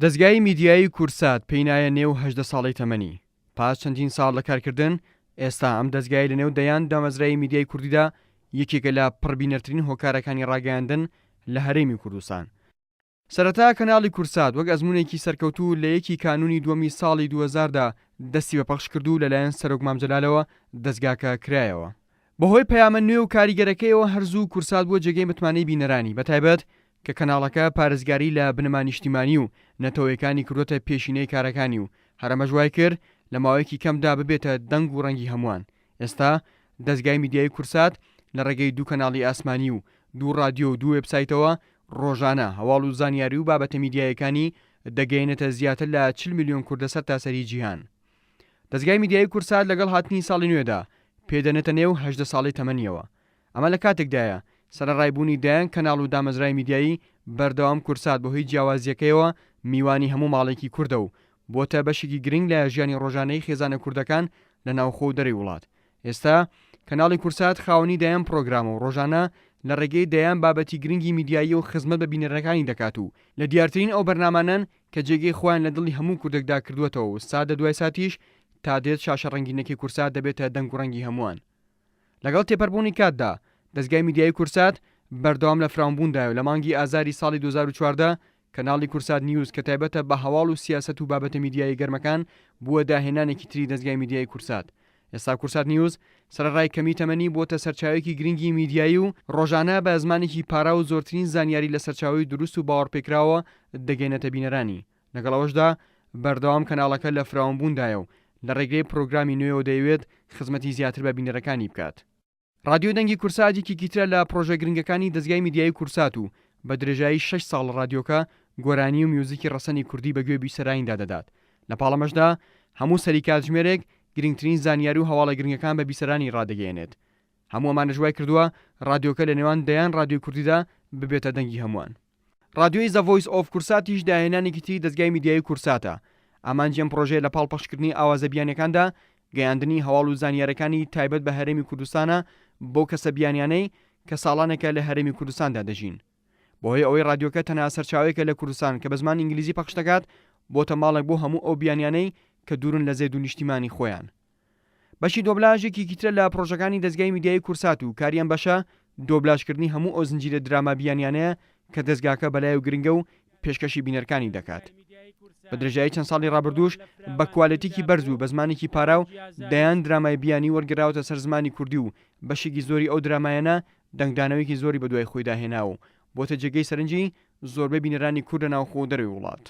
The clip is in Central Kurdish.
دەزگای میدیایی کورسات پێینایە نێو 18 ساڵی تەمەنی. پاش چەندین ساڵ لە کارکردن، ئێستا ئەم دەزگای لە نێو دەیان دامەزرای میدیای کوردیدا یەکێکە لە پڕبینەرترین هۆکارەکانی ڕاگەیاندن لە هەرێمی کوردستان. سەرەتا کەناڵی کورسات وەک ئەزموونێکی سەرکەوتوو لە 1 کانونی دووەمی ساڵی 2000دا دەستی بە پەخش کردو لەلایەن سەرۆک مامجەلالەوە دەستگاکە کرایەوە. بەهۆی پەیامە نوێ و کاریگەرەکەیەوە هەرزوو کورسات بۆ جێگەی متمانەی بینەرانی، بەتایبەت کە کەناڵەکە پارێزگاری لە بنەما نیشتیمانی و نەتەوەیەکانی کردوتە پێشینەی کارەکانی و هەرەمەش وای کرد لە ماوەیەکی کەمدا ببێتە دەنگ و ڕەنگی هەمووان. ئێستا دەزگای میدیای کورسات لە ڕێگەی 2 کەناڵی ئاسمانی و 2 رادیۆ و 2 وێبسایتەوە ڕۆژانە هەواڵ و زانیاری و بابەتە میدیایەکانی دەگەیەنێتە زیاتر لە 40 میلیۆن کوردە سەرتاسەری جیهان. دەزگای میدیای کورسات لەگەڵ هاتنی ساڵی نوێدا پێدەنێتە نێو 18 ساڵی تەمەنیەوە. ئەمە لە کاتێکدایە سەرڕایبوونی دایان کەناڵ و دامەزرای میدیایی بەردەوام کورسات بەهۆی جیاوازیەکەیەوە میوانی هەموو ماڵێکی کوردە و بۆتە بەشێکی گرنگ لە ژیانی ڕۆژانەی خێزانە کوردەکان لە ناوخۆ و دەرەی وڵات. ئێستا کەناڵی کورسات خاوەنی دایان پرۆگرامە و ڕۆژانە لە ڕێگەی دەیان بابەتی گرنگی میدیایی و خزمەت بە بینەرەکانی دەکات و لە دیارترین ئەو بەرنامانەن کە جێگەی خۆیان لە دڵی هەموو کوردێکدا کردووەتەوە و سادە دوای ساتیش تا دێت شاشە ڕەنگینەکەی کورسات دەبێتە دەنگ و ڕەنگی هەمووان. لەگەڵ تێپەڕبوونی کاتدا دەزگای میدیای کورسات بەردەوام لە فراوانبووندایە و لە مانگی ئازاری ساڵی 2014 کەناڵی کورسات نیوز کە تایبەتە بە هەواڵ و سیاسەت و بابەتە میدیایی گەرمەکان بووە داهێنانێکی تری دەزگای میدیای کورسات. ئێستا کورسات نیوز سەرڕای کەمی تەمەنی بۆتە سەرچاوێکی گرنگی میدیایی و ڕۆژانە بە زمانێکی پارا و زۆرترین زانیاری لە سەرچاوی دروست و باوەڕپێکراوە دەگەێنێتە بینەرانی. لەگەڵەوەشدا بەردەوام کەناڵەکە لە فراوانبووندایە و لە ڕێگەی پرۆگرامی نوێەوە دەیەوێت خزمەتی زیاتر بە بینەرەکانی بکات. رادیۆ دەنگی کورساتێکی ترە لە پرۆژە گرنگەکانی دەزگای میدیای کورسات و بە درێژایی 6 ساڵ رادیۆکە گۆرانی و میوزیکی ڕەسەنی کوردی بەگوێ بیسەراییدا دەدات. لە پاڵەمەشدا هەموو سەریکاتژمێرێک گرنگترین زانیاری و هەواڵە گرنگەکان بە بیسەرانی ڕادەگەیەنێت. هەموو ئەمانە ژوای کردووە رادیۆکە لە نێوان دەیان رادیۆ کوردیدا ببێتە دەنگی هەمووان. رادیۆی The Voice of کورساتیش داهێنانێکی تری دەزگای میدیای کورساتە. ئامانجیان پرۆژەیە لە پاڵپەخشکردنی ئاوازە بیانیەکاندا گەیاندنی هەواڵ و زانیارەکانی تایبەت بە هەرێمی کوردستانە بۆ کەسە بیانیانەی کە ساڵانێکە لە هەرێمی کوردستاندا دەژین. بۆهۆی ئەوەی رادیۆکە تەنها سەرچاوێکە لە کوردستان کە بە زمانی ئینگلیزی پەخش دەکات بۆتە ماڵێک بۆ هەموو ئەو بیانیانەی کە دوورن لە زێد و نیشتیمانی خۆیان. بەشی دۆبلاژێکی ترە لە پرۆژەکانی دەزگای میدیای کورسات و کاریان بەشە دۆبلاژکردنی هەموو ئەو زنجیرە دراما بیانیانەیە کە دەستگاکە بەلای و گرنگە و پێشکەشی بینەرەکانی دەکات. بە درێژایی چەند ساڵی ڕابردووش بە کوالەتێکی بەرز و بە زمانێکی پارا و دەیان درامای بیانی وەرگراوتە سەر زمانی کوردی و بەشێکی زۆری ئەو درامایانە دەنگدانەوەیکی زۆری بەدوای خۆی داهێناوە و بۆتە جێگەی سەرنجی زۆربەی بینەرانی کوردە ناوخۆ و دەرەوەی وڵات.